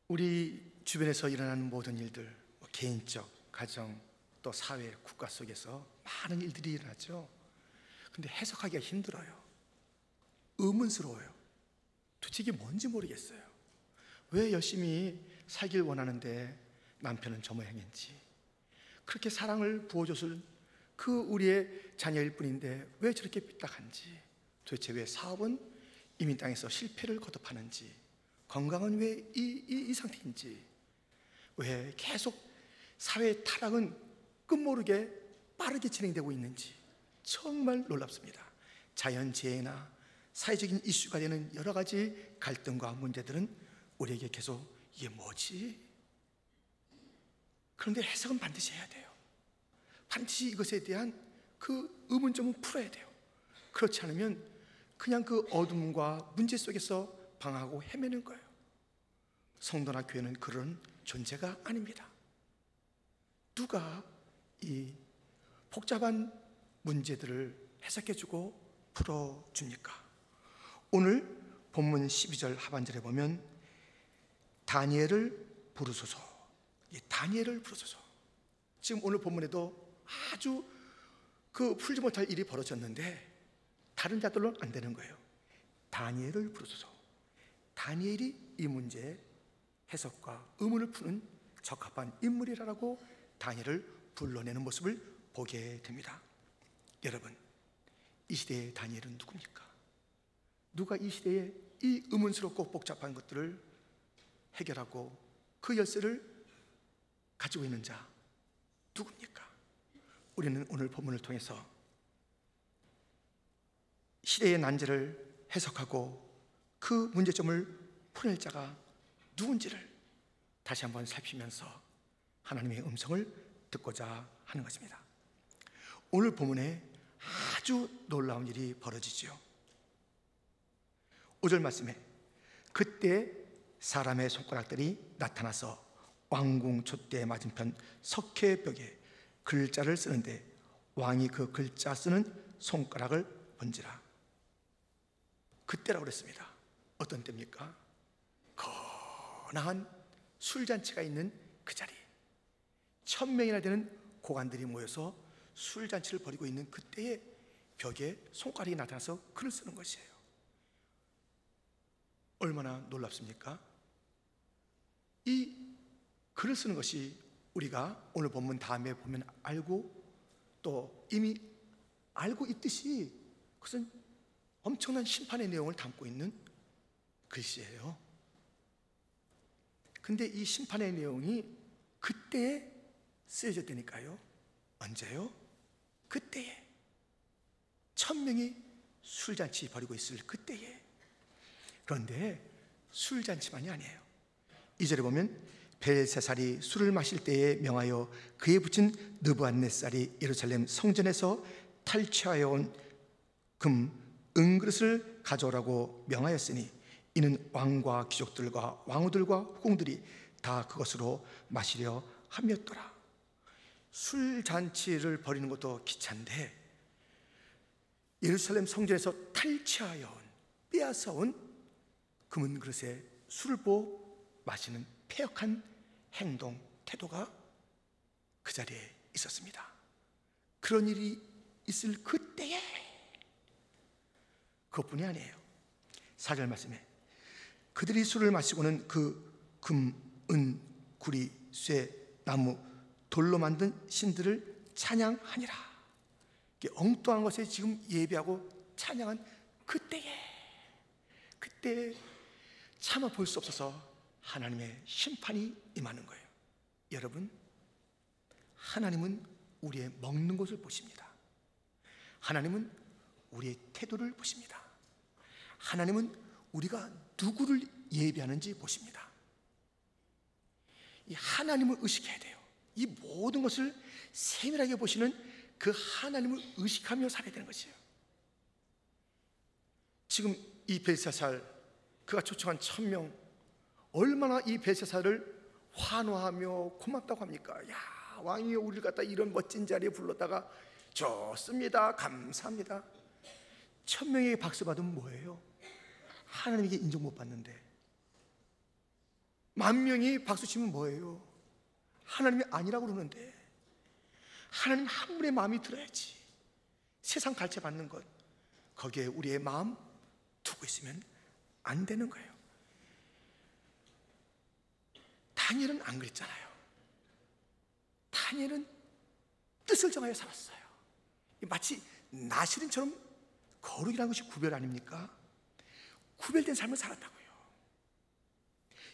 우리 주변에서 일어나는 모든 일들, 개인적, 가정, 또 사회, 국가 속에서 많은 일들이 일어나죠. 근데 해석하기가 힘들어요. 의문스러워요. 도대체 이게 뭔지 모르겠어요. 왜 열심히 살길 원하는데 남편은 저 모양인지, 그렇게 사랑을 부어줬을 그 우리의 자녀일 뿐인데 왜 저렇게 삐딱한지, 도대체 왜 사업은 이민 땅에서 실패를 거듭하는지, 건강은 왜 이 상태인지, 왜 계속 사회의 타락은 끝모르게 빠르게 진행되고 있는지 정말 놀랍습니다. 자연재해나 사회적인 이슈가 되는 여러 가지 갈등과 문제들은 우리에게 계속 이게 뭐지? 그런데 해석은 반드시 해야 돼요. 반드시 이것에 대한 그 의문점은 풀어야 돼요. 그렇지 않으면 그냥 그 어둠과 문제 속에서 방황하고 헤매는 거예요. 성도나 교회는 그런 존재가 아닙니다. 누가 이 복잡한 문제들을 해석해주고 풀어줍니까? 오늘 본문 12절 하반절에 보면 다니엘을 부르소서, 다니엘을 부르소서. 지금 오늘 본문에도 아주 그 풀지 못할 일이 벌어졌는데 다른 자들로는 안 되는 거예요. 다니엘을 부르소서. 다니엘이 이 문제의 해석과 의문을 푸는 적합한 인물이라고 다니엘을 불러내는 모습을 보게 됩니다. 여러분, 이 시대의 다니엘은 누굽니까? 누가 이 시대에 이 의문스럽고 복잡한 것들을 해결하고 그 열쇠를 가지고 있는 자 누굽니까? 우리는 오늘 본문을 통해서 시대의 난제를 해석하고 그 문제점을 풀어낼 자가 누군지를 다시 한번 살피면서 하나님의 음성을 듣고자 하는 것입니다. 오늘 본문에 아주 놀라운 일이 벌어지죠. 5절 말씀에 그때 사람의 손가락들이 나타나서 왕궁 촛대 맞은편 석회벽에 글자를 쓰는데 왕이 그 글자 쓰는 손가락을 본지라. 그때라고 그랬습니다. 어떤 때입니까? 거나한 술잔치가 있는 그 자리, 1000명이나 되는 고관들이 모여서 술잔치를 벌이고 있는 그때에 벽에 손가락이 나타나서 글을 쓰는 것이에요. 얼마나 놀랍습니까? 이 글을 쓰는 것이 우리가 오늘 본문 다음에 보면 알고 또 이미 알고 있듯이 그것은 엄청난 심판의 내용을 담고 있는 글씨예요. 근데 이 심판의 내용이 그때에 쓰여졌다니까요. 언제요? 그때에 1000명이 술잔치 벌이고 있을 그때에. 그런데 술잔치만이 아니에요. 2절에 보면 벨세살이 술을 마실 때에 명하여 그에 붙인 느부갓네살이 예루살렘 성전에서 탈취하여 온 금 은그릇을 가져오라고 명하였으니 이는 왕과 귀족들과 왕후들과 후궁들이 다 그것으로 마시려 함이었더라. 술잔치를 벌이는 것도 기찬데 예루살렘 성전에서 탈취하여 온, 빼앗아온 금은 그릇에 술을 부어 마시는 패역한 행동, 태도가 그 자리에 있었습니다. 그런 일이 있을 그때에 그것뿐이 아니에요. 4절 말씀에 그들이 술을 마시고는 그 금, 은, 구리, 쇠, 나무, 돌로 만든 신들을 찬양하니라. 엉뚱한 것에 지금 예배하고 찬양한 그때에 차마 볼 수 없어서 하나님의 심판이 임하는 거예요. 여러분, 하나님은 우리의 먹는 것을 보십니다. 하나님은 우리의 태도를 보십니다. 하나님은 우리가 누구를 예배하는지 보십니다. 이 하나님을 의식해야 돼요. 이 모든 것을 세밀하게 보시는 그 하나님을 의식하며 살아야 되는 것이에요. 지금 이 벨사살, 그가 초청한 1000명, 얼마나 이 벨사살을 환호하며 고맙다고 합니까? 야, 왕이여, 우리를 갖다 이런 멋진 자리에 불렀다가 좋습니다, 감사합니다. 1000명에게 박수 받으면 뭐예요? 하나님에게 인정 못 받는데. 만 명이 박수치면 뭐예요? 하나님이 아니라고 그러는데 하나님 한 분의 마음이 들어야지. 세상 갈채 받는 것, 거기에 우리의 마음 두고 있으면 안 되는 거예요. 다니엘은 안 그랬잖아요. 다니엘은 뜻을 정하여 살았어요. 마치 나시린처럼 거룩이라는 것이 구별 아닙니까? 구별된 삶을 살았다고요.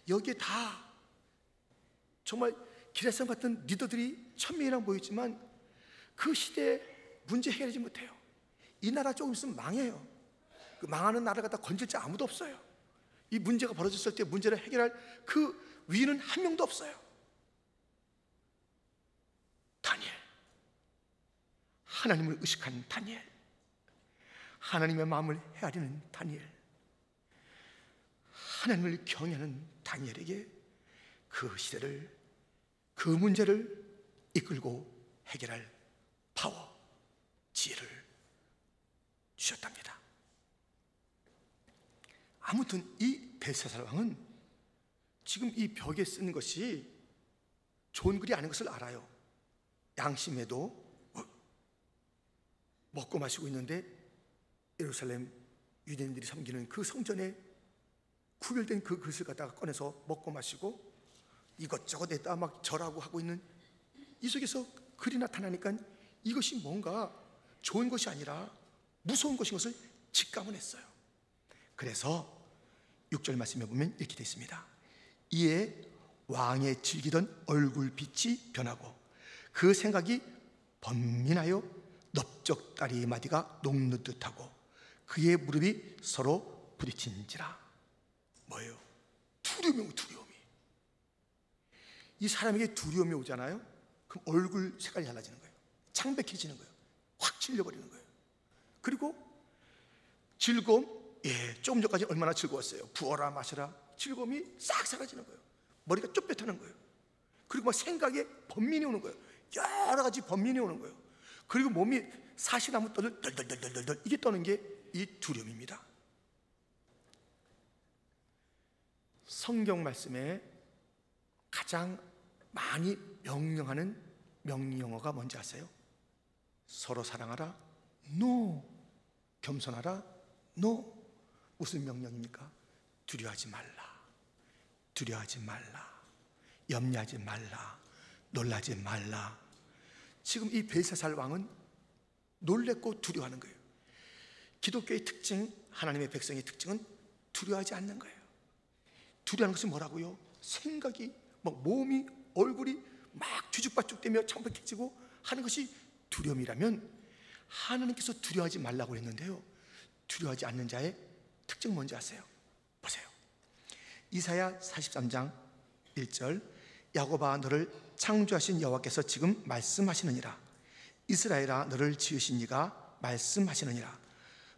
여기에 다 정말 기라성 같은 리더들이 1000명이나 모였지만 그 시대에 문제 해결하지 못해요. 이 나라 조금 있으면 망해요. 그 망하는 나라 갖다 건질 자 아무도 없어요. 이 문제가 벌어졌을 때 문제를 해결할 그 위인은 한 명도 없어요. 다니엘, 하나님을 의식하는 다니엘, 하나님의 마음을 헤아리는 다니엘, 하나님을 경외하는 다니엘에게 그 시대를, 그 문제를 이끌고 해결할 파워, 지혜를 주셨답니다. 아무튼 이 벨사살 왕은 지금 이 벽에 쓴 것이 좋은 글이 아닌 것을 알아요. 양심에도 먹고 마시고 있는데 예루살렘 유대인들이 섬기는 그 성전에 구별된 그 그릇을 갖다가 꺼내서 먹고 마시고 이것저것 에다 막 절하고 하고 있는 이 속에서 글이 나타나니까 이것이 뭔가 좋은 것이 아니라 무서운 것인 것을 직감을 했어요. 그래서 6절 말씀에 보면 이렇게 되어 있습니다. 이에 왕의 즐기던 얼굴빛이 변하고 그 생각이 번민하여 넓적다리 마디가 녹는 듯하고 그의 무릎이 서로 부딪힌지라. 뭐예요? 두려움이. 이 사람에게 두려움이 오잖아요. 그럼 얼굴 색깔이 달라지는 거예요. 창백해지는 거예요. 확 질려버리는 거예요. 그리고 즐거움, 조금 전까지 얼마나 즐거웠어요. 부어라 마셔라. 즐거움이 싹 사라지는 거예요. 머리가 쫓겨타는 거예요. 그리고 막 생각에 번민이 오는 거예요. 여러 가지 번민이 오는 거예요. 그리고 몸이 사시나무 떠들 덜덜덜덜덜 이게 떠는 게 이 두려움입니다. 성경 말씀에 가장 많이 명령하는 명령어가 뭔지 아세요? 서로 사랑하라? No. 겸손하라? No. 무슨 명령입니까? 두려워하지 말라. 두려워하지 말라. 염려하지 말라. 놀라지 말라. 지금 이 벨사살 왕은 놀랬고 두려워하는 거예요. 기독교의 특징, 하나님의 백성의 특징은 두려워하지 않는 거예요. 두려워하는 것이 뭐라고요? 생각이 막 몸이 얼굴이 막 뒤죽박죽되며 창백해지고 하는 것이 두려움이라면 하나님께서 두려워하지 말라고 했는데요, 두려워하지 않는 자의 특징 뭔지 아세요? 보세요. 이사야 43장 1절 야곱아 너를 창조하신 여호와께서 지금 말씀하시느니라. 이스라엘아 너를 지으신 이가 말씀하시느니라.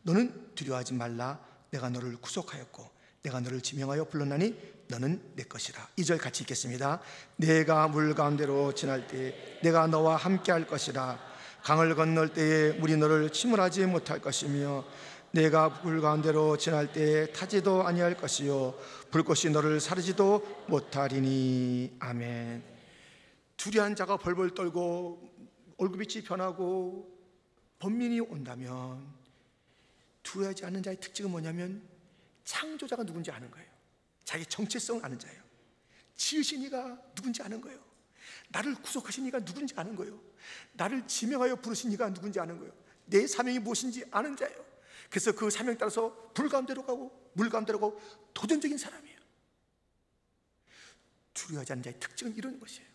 너는 두려워하지 말라. 내가 너를 구속하였고 내가 너를 지명하여 불렀나니 너는 내 것이라. 2절 같이 읽겠습니다. 내가 물 가운데로 지날 때 내가 너와 함께 할 것이라. 강을 건널 때에 물이 너를 침몰하지 못할 것이며 내가 물 가운데로 지날 때에 타지도 아니할 것이요 불꽃이 너를 사르지도 못하리니. 아멘. 두려운 자가 벌벌 떨고 얼굴빛이 변하고 번민이 온다면 두려워하지 않는 자의 특징은 뭐냐면 창조자가 누군지 아는 거예요. 자기 정체성을 아는 자예요. 지으신 이가 누군지 아는 거예요. 나를 구속하신 이가 누군지 아는 거예요. 나를 지명하여 부르신 이가 누군지 아는 거예요. 내 사명이 무엇인지 아는 자예요. 그래서 그 사명 따라서 불 가운데로 가고 물 가운데로 가고 도전적인 사람이에요. 두려워하지 않는 자의 특징은 이런 것이에요.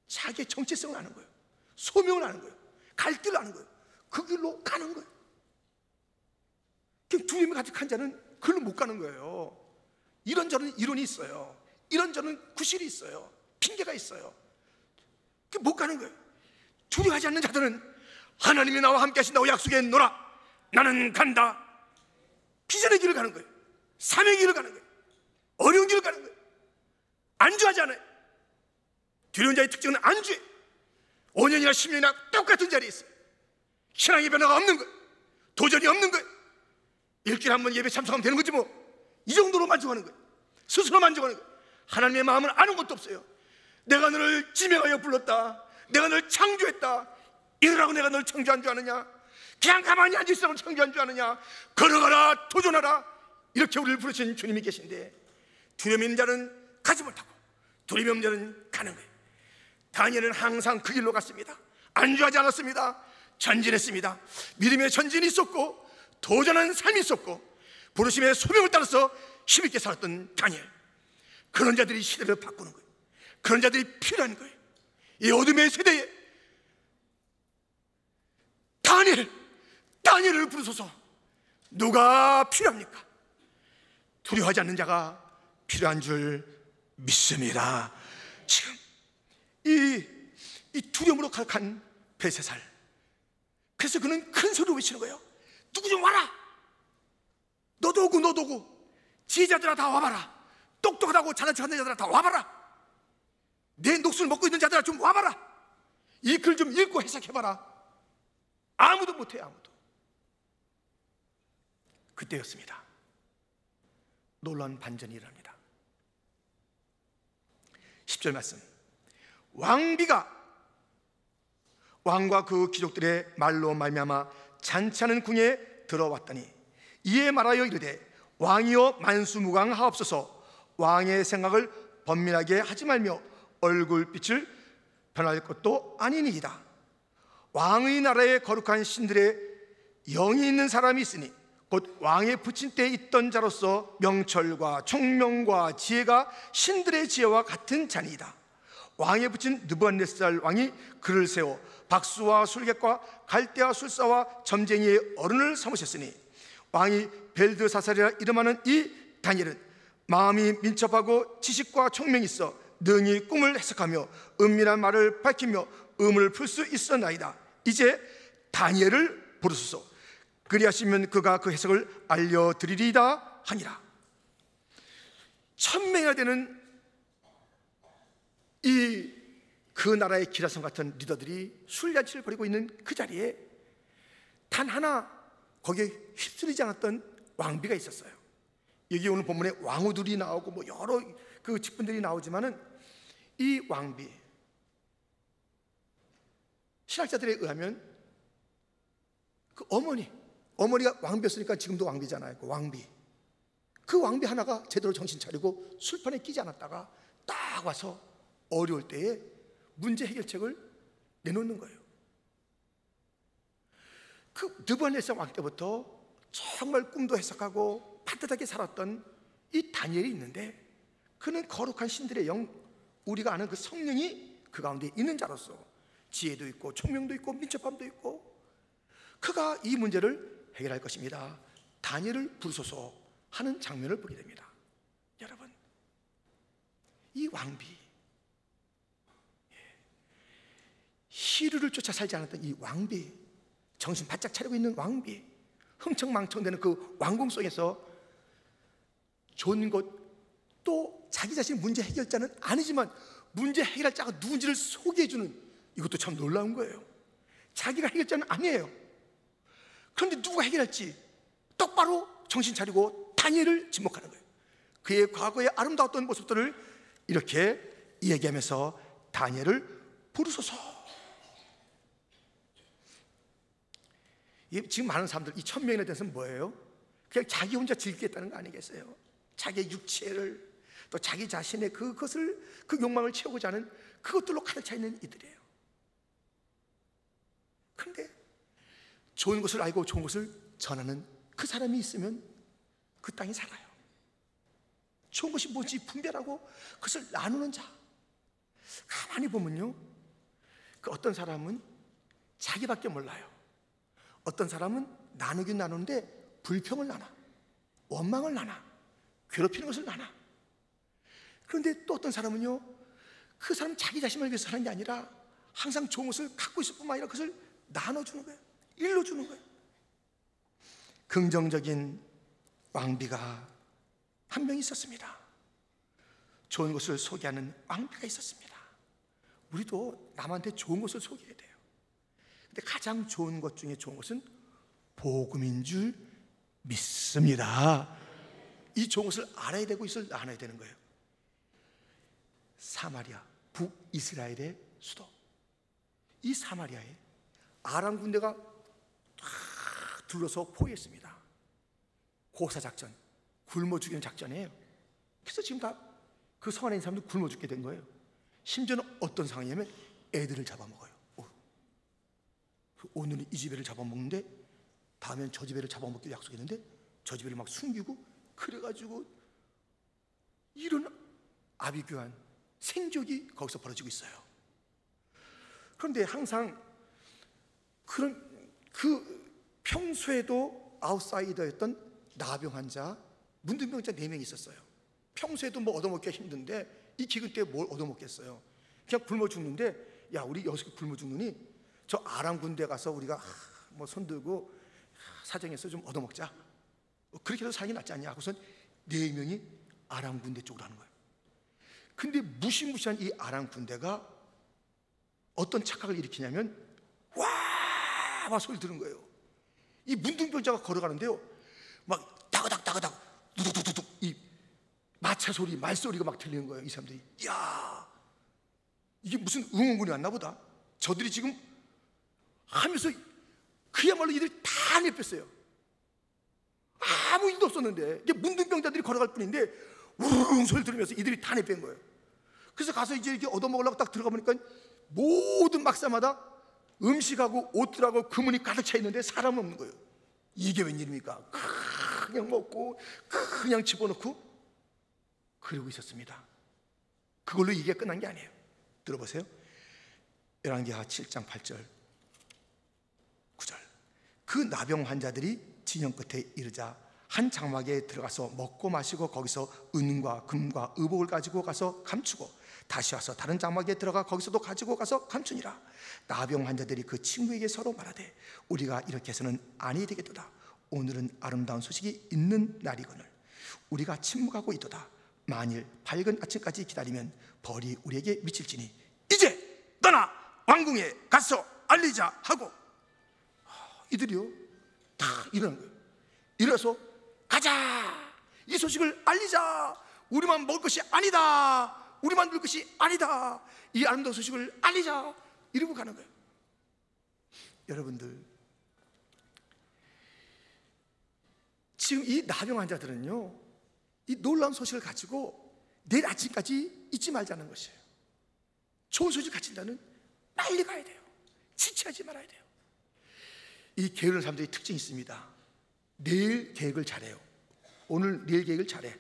자기의 정체성을 아는 거예요. 소명을 아는 거예요. 갈 길을 아는 거예요. 그 길로 가는 거예요. 두려움이 가득한 자는 그 길로 못 가는 거예요. 이런저런 이론이 있어요. 이런저런 구실이 있어요. 핑계가 있어요. 못 가는 거예요. 두려워하지 않는 자들은 하나님이 나와 함께 하신다고 약속했노라. 나는 간다. 비전의 길을 가는 거예요. 삶의 길을 가는 거예요. 어려운 길을 가는 거예요. 안주하지 않아요. 두려운 자의 특징은 안주해. 5년이나 10년이나 똑같은 자리에 있어요. 신앙의 변화가 없는 거예요. 도전이 없는 거예요. 일주일에 한 번 예배 참석하면 되는 거지 뭐. 이 정도로 만족하는 거예요. 스스로 만족하는 거예요. 하나님의 마음은 아는 것도 없어요. 내가 너를 지명하여 불렀다, 내가 너를 창조했다, 이러라고 내가 너를 창조한 줄 아느냐? 그냥 가만히 앉아있으라고 창조한 줄 아느냐? 걸어가라, 도전하라, 이렇게 우리를 부르신 주님이 계신데, 두려움 있는 자는 가지 못하고 두려움 없는 자는 가는 거예요. 다니엘은 항상 그 길로 갔습니다. 안주하지 않았습니다. 전진했습니다. 믿음의 전진이 있었고 도전하는 삶이 있었고 부르심의 소명을 따라서 힘있게 살았던 다니엘. 그런 자들이 시대를 바꾸는 거예요. 그런 자들이 필요한 거예요. 이 어둠의 세대에 다니엘을 부르소서. 누가 필요합니까? 두려워하지 않는 자가 필요한 줄 믿습니다. 지금 이 두려움으로 가득한 벨세살, 그래서 그는 큰 소리로 외치는 거예요. 누구 좀 와라. 너도 오고 지혜자들아 다 와봐라. 똑똑하다고 잘난 척하는 자들아 다 와봐라. 내 녹수를 먹고 있는 자들아 좀 와봐라. 이 글 좀 읽고 해석해봐라. 아무도 못해, 아무도. 그때였습니다. 놀라운 반전이 일어납니다. 10절 말씀. 왕과 그 귀족들의 말로 말미암아 잔치하는 궁에 들어왔더니 이에 말하여 이르되 왕이여 만수무강하옵소서. 왕의 생각을 번민하게 하지 말며 얼굴빛을 변할 것도 아니니이다. 왕의 나라에 거룩한 신들의 영이 있는 사람이 있으니 곧 왕의 부친 때에 있던 자로서 명철과 총명과 지혜가 신들의 지혜와 같은 자니이다. 왕의 부친 느부갓네살 왕이 그를 세워 박수와 술객과 갈대와 술사와 점쟁이의 어른을 삼으셨으니 왕이 벨드사살이라 이름하는 이 다니엘은 마음이 민첩하고 지식과 총명이 있어 능히 꿈을 해석하며 은밀한 말을 밝히며 음을 풀 수 있었나이다. 이제 다니엘을 부르소서. 그리하시면 그가 그 해석을 알려드리리다 하니라. 1000명이나 되는 그 나라의 기라성 같은 리더들이 술잔치를 벌이고 있는 그 자리에 단 하나 거기에 휩쓸리지 않았던 왕비가 있었어요. 여기 오늘 본문에 왕후들이 나오고 뭐 여러 그 직분들이 나오지만은 이 왕비, 신학자들에 의하면 그 어머니가 왕비였으니까 지금도 왕비잖아요. 그 왕비, 그 왕비 하나가 제대로 정신 차리고 술판에 끼지 않았다가 딱 와서 어려울 때에 문제 해결책을 내놓는 거예요. 그 느부갓네살 왕 때부터 정말 꿈도 해석하고 반듯하게 살았던 이 다니엘이 있는데, 그는 거룩한 신들의 영, 우리가 아는 그 성령이 그 가운데 있는 자로서 지혜도 있고 총명도 있고 민첩함도 있고, 그가 이 문제를 해결할 것입니다. 다니엘을 부르소서 하는 장면을 보게 됩니다. 여러분, 이 왕비, 희루를 쫓아 살지 않았던 이 왕비, 정신 바짝 차리고 있는 왕비, 흥청망청되는 그 왕궁 속에서 좋은 것, 또 자기 자신 문제 해결자는 아니지만 문제 해결할 자가 누군지를 소개해주는, 이것도 참 놀라운 거예요. 자기가 해결자는 아니에요. 그런데 누가 해결할지 똑바로 정신 차리고 다니엘을 지목하는 거예요. 그의 과거의 아름다웠던 모습들을 이렇게 이야기하면서 다니엘을 부르소서. 지금 많은 사람들 이 1000명에 대해서는 뭐예요? 그냥 자기 혼자 즐기겠다는 거 아니겠어요? 자기의 육체를, 또 자기 자신의 그것을, 그 욕망을 채우고자 하는 그것들로 가득 차 있는 이들이에요. 그런데 좋은 것을 알고 좋은 것을 전하는 그 사람이 있으면 그 땅이 살아요. 좋은 것이 뭔지 분별하고 그것을 나누는 자. 가만히 보면요, 그 어떤 사람은 자기밖에 몰라요. 어떤 사람은 나누긴 나누는데 불평을 나눠, 원망을 나눠, 괴롭히는 것을 나눠. 그런데 또 어떤 사람은요, 그 사람 자기 자신을 위해서 하는 게 아니라 항상 좋은 것을 갖고 있을 뿐만 아니라 그것을 나눠주는 거예요. 일러주는 거예요. 긍정적인 왕비가 한 명 있었습니다. 좋은 것을 소개하는 왕비가 있었습니다. 우리도 남한테 좋은 것을 소개해야 돼요. 근데 가장 좋은 것 중에 좋은 것은 복음인 줄 믿습니다. 이 좋은 것을 알아야 되고, 이것을 나눠야 되는 거예요. 사마리아, 북이스라엘의 수도. 이 사마리아에 아람 군대가 쫙 둘러서 포위했습니다. 고사작전, 굶어 죽이는 작전이에요. 그래서 지금 다 그 성 안에 있는 사람들 굶어 죽게 된 거예요. 심지어는 어떤 상황이냐면 애들을 잡아먹어요. 오늘은 이 집애를 잡아먹는데 다음엔 저 집애를 잡아먹기로 약속했는데 저 집애를 막 숨기고, 그래가지고 이런 아비규환 생족이 거기서 벌어지고 있어요. 그런데 항상 평소에도 아웃사이더였던 나병 환자, 문둥병자 4명이 있었어요. 평소에도 뭐 얻어먹기가 힘든데 이 기근 때 뭘 얻어먹겠어요. 그냥 굶어 죽는데, 야, 우리 여기서 굶어 죽느니 저 아람 군대 가서 우리가 뭐 손들고 사정해서 좀 얻어먹자. 그렇게 해서 살기 낫지 않냐 하고선 4명이 아람 군대 쪽으로 하는 거예요. 근데 무시무시한 이 아람 군대가 어떤 착각을 일으키냐면 와 소리 들은 거예요. 이 문둥병자가 걸어가는데요, 막 다그닥 두둑두둑 이 마차 소리, 말소리가 막 들리는 거예요. 이 사람들이, 야, 이게 무슨 응원군이 왔나 보다. 저들이 지금 하면서 그야말로 이들이 다 내뺐어요. 아무 일도 없었는데 이게 문둥병자들이 걸어갈 뿐인데 우르릉 소리 들으면서 이들이 다 내뺀 거예요. 그래서 가서 이제 이렇게 얻어먹으려고 딱 들어가 보니까 모든 막사마다 음식하고 옷들하고 금은이 가득 차 있는데 사람은 없는 거예요. 이게 웬일입니까? 그냥 먹고 그냥 집어넣고 그러고 있었습니다. 그걸로 이게 끝난 게 아니에요. 들어보세요. 열왕기하 7장 8절 9절. 그 나병 환자들이 진영 끝에 이르자 한 장막에 들어가서 먹고 마시고 거기서 은과 금과 의복을 가지고 가서 감추고 다시 와서 다른 장막에 들어가 거기서도 가지고 가서 감추니라. 나병 환자들이 그 친구에게 서로 말하되 우리가 이렇게 해서는 아니 되겠도다. 오늘은 아름다운 소식이 있는 날이거늘 우리가 침묵하고 있도다. 만일 밝은 아침까지 기다리면 벌이 우리에게 미칠지니 이제 떠나 왕궁에 가서 알리자 하고, 이들이요 다 일어난 거예요. 일어서 가자, 이 소식을 알리자. 우리만 먹을 것이 아니다, 우리만 누릴 것이 아니다, 이 아름다운 소식을 알리자. 이러고 가는 거예요. 여러분들, 지금 이 나병 환자들은요 이 놀라운 소식을 가지고 내일 아침까지 잊지 말자는 것이에요. 좋은 소식 가진 자는 빨리 가야 돼요. 지체하지 말아야 돼요. 이 게으른 사람들의 특징이 있습니다. 내일 계획을 잘해요. 오늘 내일 계획을 잘해.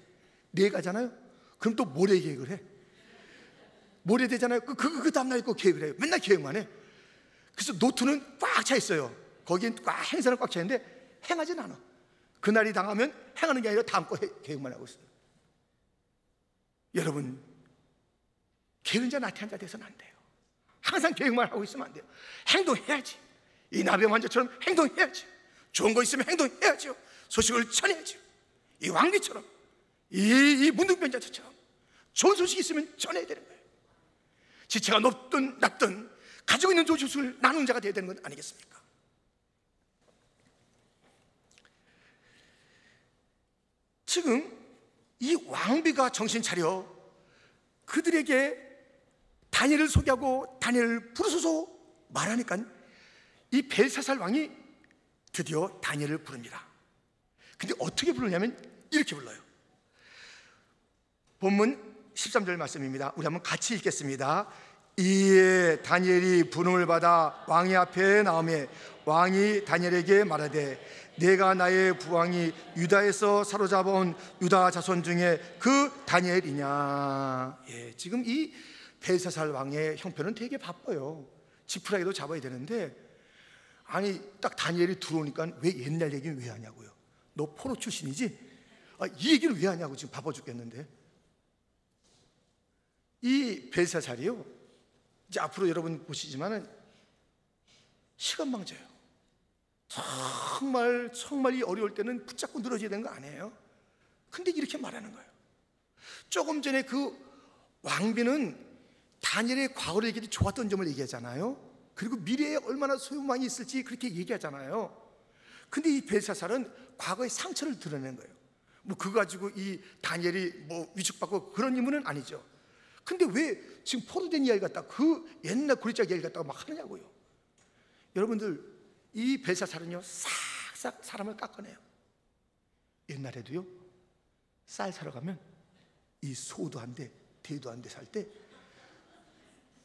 내일 가잖아요. 그럼 또 모레 계획을 해. 모레 되잖아요. 그 다음날 꼭 계획을 해요. 맨날 계획만 해. 그래서 노트는 꽉 차 있어요. 거기엔 꽉 행사는 꽉 차 있는데 행하진 않아. 그날이 당하면 행하는 게 아니라 다음 거 계획만 하고 있어요. 여러분, 게으른자 나태한자 돼서는 안 돼요. 항상 계획만 하고 있으면 안 돼요. 행동해야지. 이 나병 환자처럼 행동해야지. 좋은 거 있으면 행동해야죠. 소식을 전해야죠. 이 왕비처럼, 이 문둥병자처럼 좋은 소식이 있으면 전해야 되는 거예요. 지체가 높든 낮든 가지고 있는 좋은 소식을 나누는 자가 되어야 되는 건 아니겠습니까? 지금 이 왕비가 정신 차려 그들에게 다니엘을 소개하고 다니엘을 부르소서 말하니까 이 벨사살 왕이 드디어 다니엘을 부릅니다. 근데 어떻게 부르냐면 이렇게 불러요. 본문 13절 말씀입니다. 우리 한번 같이 읽겠습니다. 이에 다니엘이 부름을 받아 왕의 앞에 나오매 왕이 다니엘에게 말하되 내가 나의 부왕이 유다에서 사로잡아온 유다 자손 중에 그 다니엘이냐. 예, 지금 이 벨사살 왕의 형편은 되게 바빠요. 지푸라기도 잡아야 되는데, 아니 딱 다니엘이 들어오니까 왜 옛날 얘기는 왜 하냐고요. 너 포로 출신이지? 이 얘기를 왜 하냐고. 지금 바빠 죽겠는데. 이 벨사살이요, 이제 앞으로 여러분 보시지만은 시간 망쳐요. 정말 이 어려울 때는 붙잡고 늘어져야 되는 거 아니에요? 근데 이렇게 말하는 거예요. 조금 전에 그 왕비는 다니엘의 과거를 얘기해 좋았던 점을 얘기하잖아요. 그리고 미래에 얼마나 소망이 있을지 그렇게 얘기하잖아요. 근데 이 벨사살은 과거의 상처를 드러낸 거예요. 뭐 그거 가지고 이 다니엘이 뭐 위축받고 그런 인물은 아니죠. 근데 왜 지금 포로된 이야기 갖다가 그 옛날 구리짝 이야기 갖다가 막 하느냐고요. 여러분들, 이 벨사살은요 싹싹 사람을 깎아내요. 옛날에도요 쌀 사러 가면 이 소도 한 대, 대도 한 대 살 때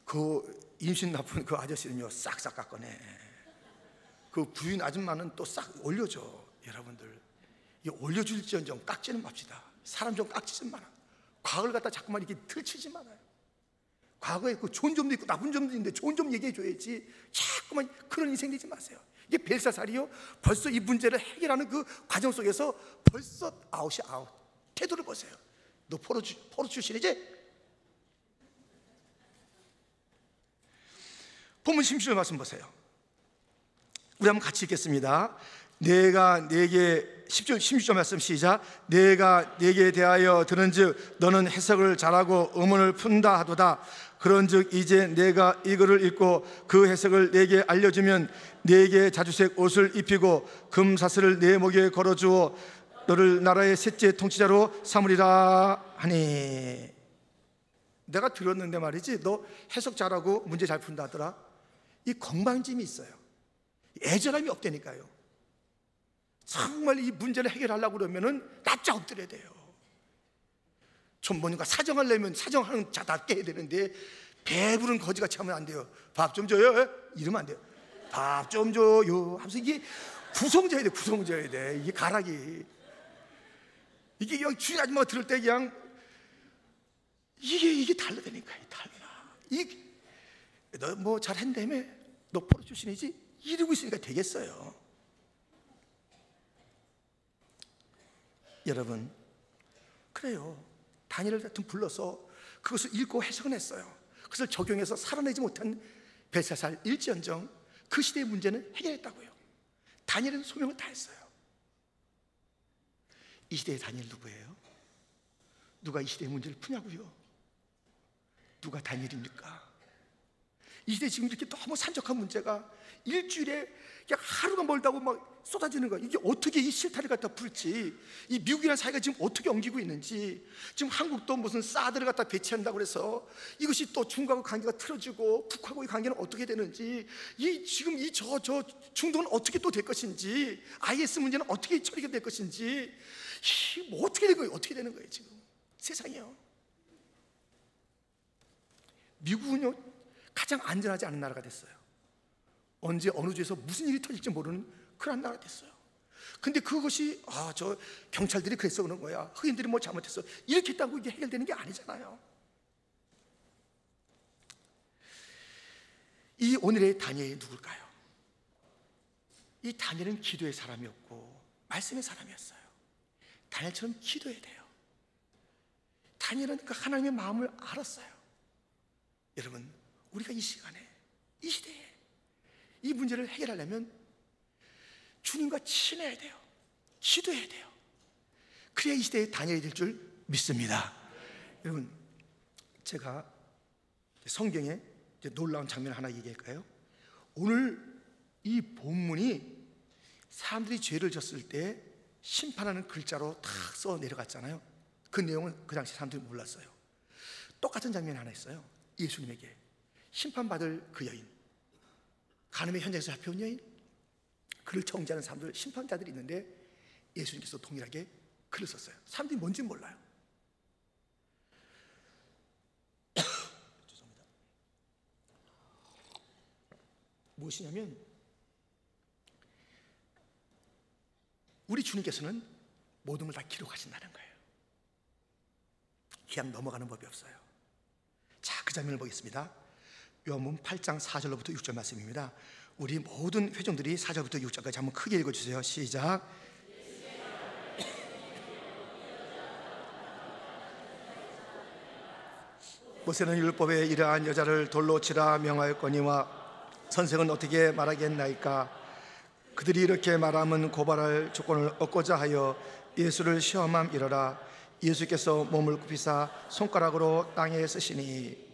그 임신 나쁜 그 아저씨는요 싹싹 깎아내. 그 부인 아줌마는 또 싹 올려줘. 여러분들, 이 올려줄지언정 깎지는 맙시다. 사람 좀 깎지 좀 마라. 과거를 갖다 자꾸만 이렇게 들치지 말아요. 과거에 그 좋은 점도 있고 나쁜 점도 있는데 좋은 점 얘기해 줘야지 자꾸만 그런 인생 되지 마세요. 이게 벨사살이요 벌써 이 문제를 해결하는 그 과정 속에서 벌써 아웃이 아웃. 태도를 보세요. 너 포로 출신이지? 본문 16절 말씀 보세요. 우리 한번 같이 읽겠습니다. 내가 네게 16절 말씀 시작. 내가 네게 대하여 들은즉 너는 해석을 잘하고 의문을 푼다 하도다. 그런즉 이제 내가 이거를 읽고 그 해석을 네게 알려주면 네게 자주색 옷을 입히고 금사슬을 네 목에 걸어주어 너를 나라의 셋째 통치자로 삼으리라 하니. 내가 들었는데 말이지, 너 해석 잘하고 문제 잘 푼다 하더라. 이 건방짐이 있어요. 애절함이 없다니까요. 정말 이 문제를 해결하려고 그러면은 납작 엎드려야 돼요. 전문가 사정하려면 사정하는 자답게 해야 되는데 배부른 거지같이 하면 안 돼요. 밥 좀 줘요 이러면 안 돼요. 밥 좀 줘요 하면서 이게 구성져야 돼. 구성져야 돼. 이게 가락이, 이게 그냥 주인 아줌마가 들을 때 그냥 이게 달라다니까. 달라. 너 뭐 잘한다며? 너 포로 출신이지? 이러고 있으니까 되겠어요. 여러분, 그래요. 다니엘을 하여튼 불러서 그것을 읽고 해석은 했어요. 그것을 적용해서 살아내지 못한 벨사살 일지언정 그 시대의 문제는 해결했다고요. 다니엘은 소명을 다했어요. 이 시대의 다니엘 누구예요? 누가 이 시대의 문제를 푸냐고요? 누가 다니엘입니까? 이 시대에 지금 이렇게 너무 산적한 문제가 일주일에 그냥 하루가 멀다고 막 쏟아지는 거야. 이게 어떻게 이 실타를 갖다 풀지? 이 미국이라는 사회가 지금 어떻게 옮기고 있는지, 지금 한국도 무슨 사드를 갖다 배치한다고 그래서 이것이 또 중국하고 관계가 틀어지고 북하고의 관계는 어떻게 되는지, 지금 저 중동은 어떻게 또 될 것인지, IS 문제는 어떻게 처리가 될 것인지, 뭐 어떻게 된 거예요? 어떻게 되는 거예요 지금 세상이요? 미국은요 가장 안전하지 않은 나라가 됐어요. 언제 어느 주에서 무슨 일이 터질지 모르는 그런 나라가 됐어요. 근데 그것이 저 경찰들이 그래서 그런 거야, 흑인들이 뭐 잘못했어, 이렇게 했다고 이게 해결되는 게 아니잖아요. 이 오늘의 다니엘이 누굴까요? 이 다니엘은 기도의 사람이었고 말씀의 사람이었어요. 다니엘처럼 기도해야 돼요. 다니엘은 그 하나님의 마음을 알았어요. 여러분, 우리가 이 시간에, 이 시대에 이 문제를 해결하려면 주님과 친해야 돼요. 기도해야 돼요. 그래야 이 시대에 다니엘이 될 줄 믿습니다. 여러분, 제가 성경에 놀라운 장면 하나 얘기할까요? 오늘 이 본문이 사람들이 죄를 졌을 때 심판하는 글자로 탁 써 내려갔잖아요. 그 내용은 그 당시 사람들이 몰랐어요. 똑같은 장면이 하나 있어요. 예수님에게 심판받을 그 여인, 간음의 현장에서 잡혀온 여인, 그를 정죄하는 사람들, 심판자들이 있는데 예수님께서 동일하게 글을 썼어요. 사람들이 뭔지 몰라요. 죄송합니다. 무엇이냐면 우리 주님께서는 모든 걸 다 기록하신다는 거예요. 그냥 넘어가는 법이 없어요. 자, 그 장면을 보겠습니다. 요한복음 8장 4절로부터 6절 말씀입니다. 우리 모든 회중들이 4절부터 6절까지 한번 크게 읽어주세요. 시작. 모세는 율법에 이러한 여자를 돌로 치라 명하였거니와 선생은 어떻게 말하겠나이까? 그들이 이렇게 말하면 고발할 조건을 얻고자 하여 예수를 시험함이러라. 예수께서 몸을 굽히사 손가락으로 땅에 쓰시니.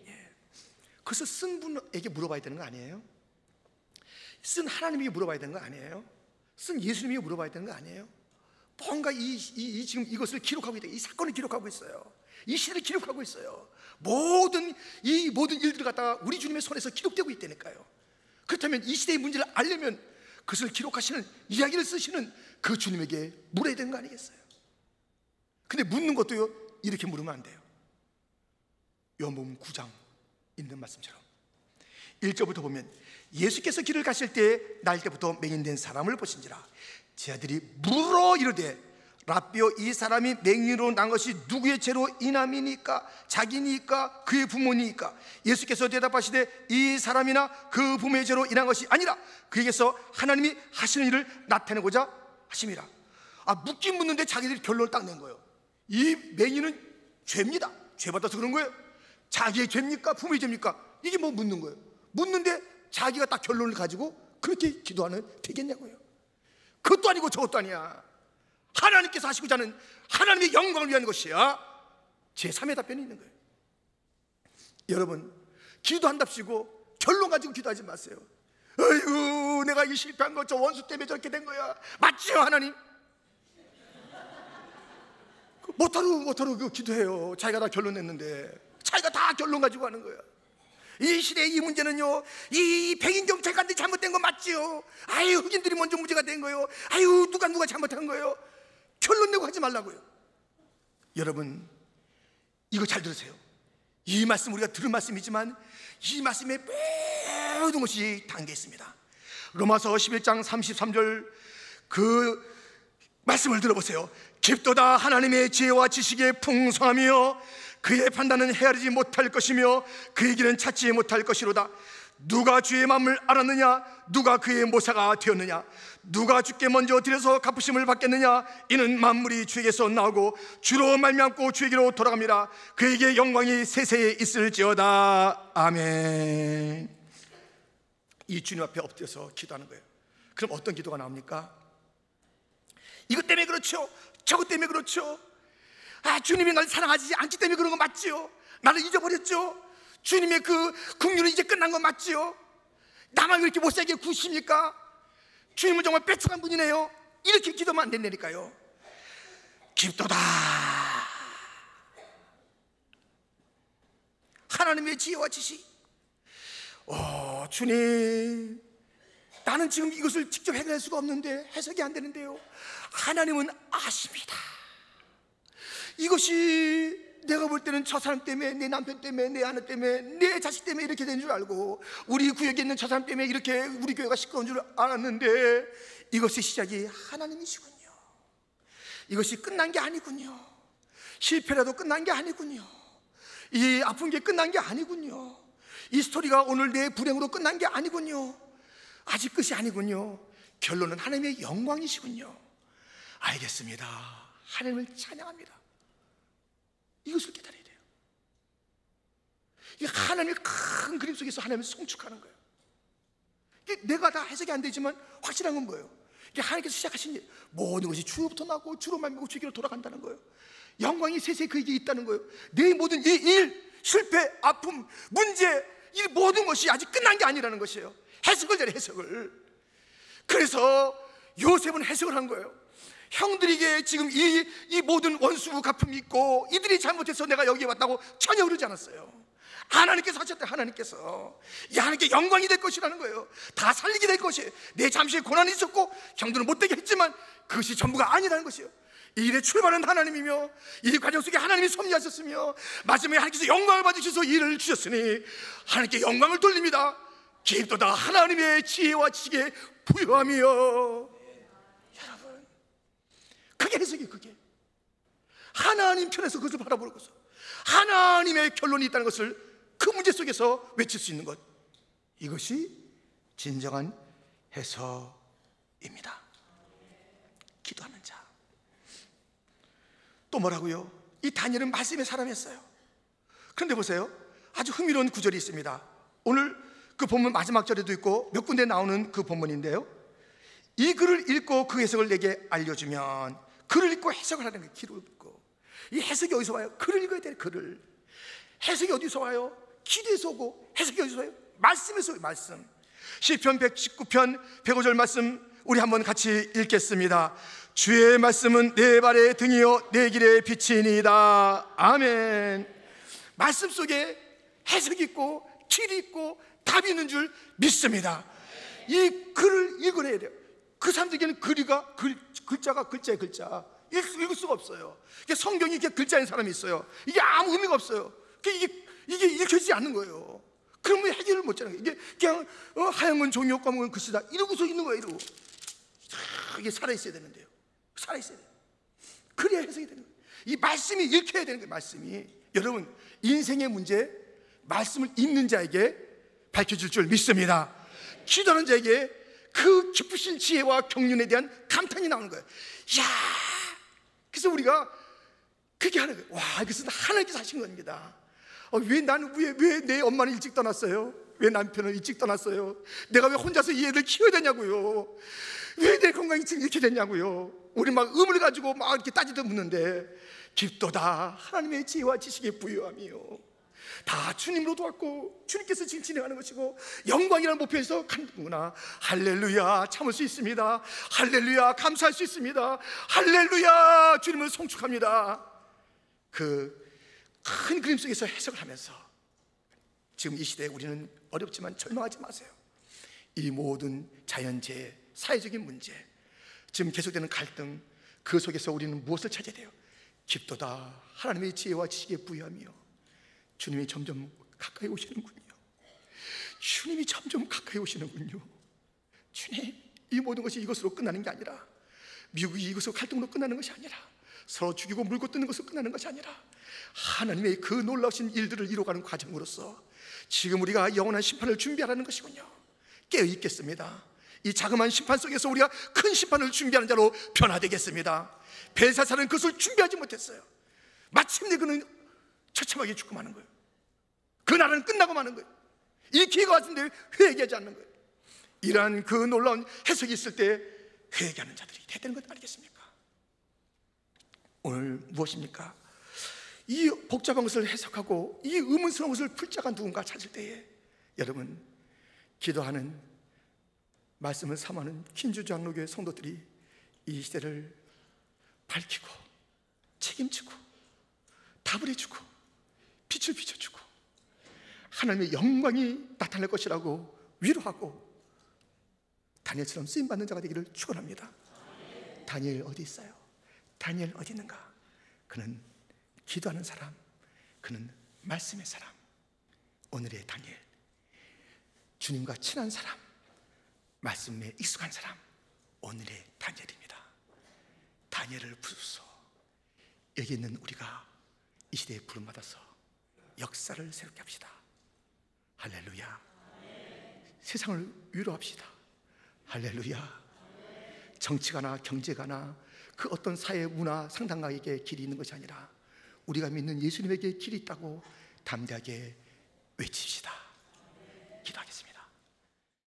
그래서 쓴 분에게 물어봐야 되는 거 아니에요? 쓴 하나님에게 물어봐야 되는 거 아니에요? 쓴 예수님에게 물어봐야 되는 거 아니에요? 뭔가 지금 이것을 기록하고 있다. 이 사건을 기록하고 있어요. 이 시대를 기록하고 있어요. 모든 일들을 갖다가 우리 주님의 손에서 기록되고 있다니까요. 그렇다면 이 시대의 문제를 알려면 그것을 기록하시는, 이야기를 쓰시는 그 주님에게 물어야 되는 거 아니겠어요? 근데 묻는 것도요, 이렇게 물으면 안 돼요. 요한복음 9장 있는 말씀처럼 1절부터 보면, 예수께서 길을 가실 때 날 때부터 맹인된 사람을 보신지라. 제 아들이 물어 이르되, 라삐오, 이 사람이 맹인으로 난 것이 누구의 죄로 인함이니까? 자기니까? 그의 부모니까? 예수께서 대답하시되, 이 사람이나 그 부모의 죄로 인한 것이 아니라 그에게서 하나님이 하시는 일을 나타내고자 하심이라. 묻긴 묻는데 자기들이 결론을 딱 낸 거예요. 이 맹인은 죄입니다. 죄 받아서 그런 거예요. 자기의 죄입니까? 부모의 죄입니까? 이게 뭐 묻는 거예요. 묻는데 자기가 딱 결론을 가지고 그렇게 기도하면 되겠냐고요. 그것도 아니고 저것도 아니야. 하나님께서 하시고자 하는 하나님의 영광을 위한 것이야. 제3의 답변이 있는 거예요. 여러분, 기도한답시고 결론 가지고 기도하지 마세요. 아이고, 내가 이 실패한 거 저 원수 때문에 저렇게 된 거야. 맞지요, 하나님? 못하러 그 기도해요. 자기가 다 결론 냈는데. 자기가 다 결론 가지고 하는 거야. 이 시대의 이 문제는요, 이 백인 경찰관들이 잘못된 거 맞지요? 아유, 흑인들이 먼저 문제가 된 거예요. 아유, 누가 잘못한 거예요. 결론 내고 하지 말라고요. 여러분, 이거 잘 들으세요. 이 말씀 우리가 들은 말씀이지만 이 말씀에 모든 것이 담겨 있습니다. 로마서 11장 33절 그 말씀을 들어보세요. 깊도다 하나님의 지혜와 지식의 풍성하며 그의 판단은 헤아리지 못할 것이며 그의 길은 찾지 못할 것이로다. 누가 주의 마음을 알았느냐? 누가 그의 모사가 되었느냐? 누가 주께 먼저 드려서 갚으심을 받겠느냐? 이는 만물이 주에게서 나오고 주로 말미암고 주에게로 돌아갑니다. 그에게 영광이 세세에 있을지어다. 아멘. 이 주님 앞에 엎드려서 기도하는 거예요. 그럼 어떤 기도가 나옵니까? 이것 때문에 그렇죠, 저것 때문에 그렇죠. 주님이 날 사랑하지 않기 때문에 그런 거 맞지요? 나를 잊어버렸죠? 주님의 그 국률은 이제 끝난 거 맞지요? 나만 왜 이렇게 못살게 구십니까? 주님은 정말 빼쭉한 분이네요. 이렇게 기도하면 안 된다니까요. 깊도다 하나님의 지혜와 지식. 주님, 나는 지금 이것을 직접 해결할 수가 없는데, 해석이 안 되는데요, 하나님은 아십니다. 이것이 내가 볼 때는 저 사람 때문에, 내 남편 때문에, 내 아내 때문에, 내 자식 때문에 이렇게 된 줄 알고, 우리 구역에 있는 저 사람 때문에 이렇게 우리 교회가 시끄러운 줄 알았는데, 이것의 시작이 하나님이시군요. 이것이 끝난 게 아니군요. 실패라도 끝난 게 아니군요. 이 아픈 게 끝난 게 아니군요. 이 스토리가 오늘 내 불행으로 끝난 게 아니군요. 아직 끝이 아니군요. 결론은 하나님의 영광이시군요. 알겠습니다. 하나님을 찬양합니다. 이것을 깨달아야 돼요. 이 하나님의 큰 그림 속에서 하나님을 송축하는 거예요. 이게 내가 다 해석이 안 되지만 확실한 건 뭐예요? 이게 하나님께서 시작하신 일, 모든 것이 주로부터 나고 주로 말미암고 주에게로 돌아간다는 거예요. 영광이 세세히 그에게 있다는 거예요. 내 모든 이 일, 실패, 아픔, 문제, 이 모든 것이 아직 끝난 게 아니라는 것이에요. 해석을 잘해, 해석을. 그래서 요셉은 해석을 한 거예요. 형들에게 지금 이 모든 원수 갚음이 있고 이들이 잘못해서 내가 여기에 왔다고 전혀 그러지 않았어요. 하나님께서 하셨대. 하나님께서 하나님께 영광이 될 것이라는 거예요. 다 살리게 될 것이에요. 내 잠시의 고난이 있었고 형들은 못되게 했지만 그것이 전부가 아니라는 것이에요. 이 일의 출발은 하나님이며 이 과정 속에 하나님이 섭리하셨으며 마지막에 하나님께서 영광을 받으셔서 이 일을 주셨으니 하나님께 영광을 돌립니다. 깊도다 하나님의 지혜와 지식에 부유하며. 여러분, 그게 해석이, 그게 하나님 편에서 그것을 바라보고서 하나님의 결론이 있다는 것을 그 문제 속에서 외칠 수 있는 것, 이것이 진정한 해석입니다. 기도하는 자. 또 뭐라고요? 이 다니엘은 말씀의 사람이었어요. 그런데 보세요, 아주 흥미로운 구절이 있습니다. 오늘 그 본문 마지막 절에도 있고 몇 군데 나오는 그 본문인데요, 이 글을 읽고 그 해석을 내게 알려주면, 글을 읽고 해석을 하는 거예요. 글을 읽고. 이 해석이 어디서 와요? 글을 읽어야 돼요. 글을. 해석이 어디서 와요? 기도에서 오고. 해석이 어디서 와요? 말씀에서 와요. 말씀. 시편 119편 105절 말씀 우리 한번 같이 읽겠습니다. 주의 말씀은 내 발의 등이요 내 길의 빛이니이다. 아멘. 말씀 속에 해석이 있고 길이 있고 답이 있는 줄 믿습니다. 이 글을 읽어내야 돼요. 그 사람들에게는 글자가 글자의 글자, 읽을 수가 없어요. 성경이 이렇게 글자인 사람이 있어요. 이게 아무 의미가 없어요. 이게 읽혀지지 않는 거예요. 그러면 해결을 못 하는 거예요. 이게 그냥 하얀 건 종이요 검은 건 글씨다 이러고서 있는 거예요. 이러고 이게 살아있어야 되는데요. 살아있어야 돼요. 그래야 해석이 되는 거예요. 이 말씀이 읽혀야 되는 거예요. 말씀이. 여러분, 인생의 문제 말씀을 읽는 자에게 밝혀줄 줄 믿습니다. 기도하는 자에게 그 깊으신 지혜와 경륜에 대한 감탄이 나오는 거예요. 이야, 그래서 우리가 그렇게 하는 거예요. 와, 이것은 하나님께서 하신 겁니다. 왜 내 엄마는 일찍 떠났어요? 왜 남편은 일찍 떠났어요? 내가 왜 혼자서 이 애를 키워야 되냐고요? 왜 내 건강이 이렇게 됐냐고요? 우리 막 의문을 가지고 막 이렇게 따지도 묻는데, 깊도다 하나님의 지혜와 지식의 부유함이요, 다 주님으로 도왔고 주님께서 지금 진행하는 것이고 영광이라는 목표에서 가는구나. 할렐루야, 참을 수 있습니다. 할렐루야, 감사할 수 있습니다. 할렐루야, 주님을 송축합니다. 그 큰 그림 속에서 해석을 하면서 지금 이 시대에 우리는 어렵지만 절망하지 마세요. 이 모든 자연재해, 사회적인 문제, 지금 계속되는 갈등, 그 속에서 우리는 무엇을 찾아야 돼요? 깊도다 하나님의 지혜와 지식의 부유함이요, 주님이 점점 가까이 오시는군요. 주님이 점점 가까이 오시는군요. 주님, 이 모든 것이 이것으로 끝나는 게 아니라, 미국이 이것으로 갈등으로 끝나는 것이 아니라, 서로 죽이고 물고 뜯는 것으로 끝나는 것이 아니라, 하나님의 그 놀라우신 일들을 이루어가는 과정으로서 지금 우리가 영원한 심판을 준비하라는 것이군요. 깨어있겠습니다. 이 자그마한 심판 속에서 우리가 큰 심판을 준비하는 자로 변화되겠습니다. 벨사살은 그것을 준비하지 못했어요. 마침내 그는 처참하게 죽고 마는 거예요. 그 나라는 끝나고 마는 거예요. 이 기회가 왔는데 회개하지 않는 거예요. 이러한 그 놀라운 해석이 있을 때 회개하는 자들이 돼야 되는 것 아니겠습니까? 오늘 무엇입니까? 이 복잡한 것을 해석하고 이 의문스러운 것을 풀 자가 누군가 찾을 때에, 여러분, 기도하는, 말씀을 삼하는 킨주 장로교회 성도들이 이 시대를 밝히고 책임지고 답을 해주고 빛을 비춰주고 하나님의 영광이 나타날 것이라고 위로하고 다니엘처럼 쓰임받는 자가 되기를 축원합니다. 다니엘 어디 있어요? 다니엘 어디 있는가? 그는 기도하는 사람, 그는 말씀의 사람. 오늘의 다니엘, 주님과 친한 사람, 말씀에 익숙한 사람, 오늘의 다니엘입니다. 다니엘을 부르소서. 여기 있는 우리가 이 시대에 부름받아서 역사를 새롭게 합시다. 할렐루야. 세상을 위로합시다. 할렐루야. 정치가나 경제가나 그 어떤 사회 문화 상당하게 길이 있는 것이 아니라 우리가 믿는 예수님에게 길이 있다고 담대하게 외칩시다.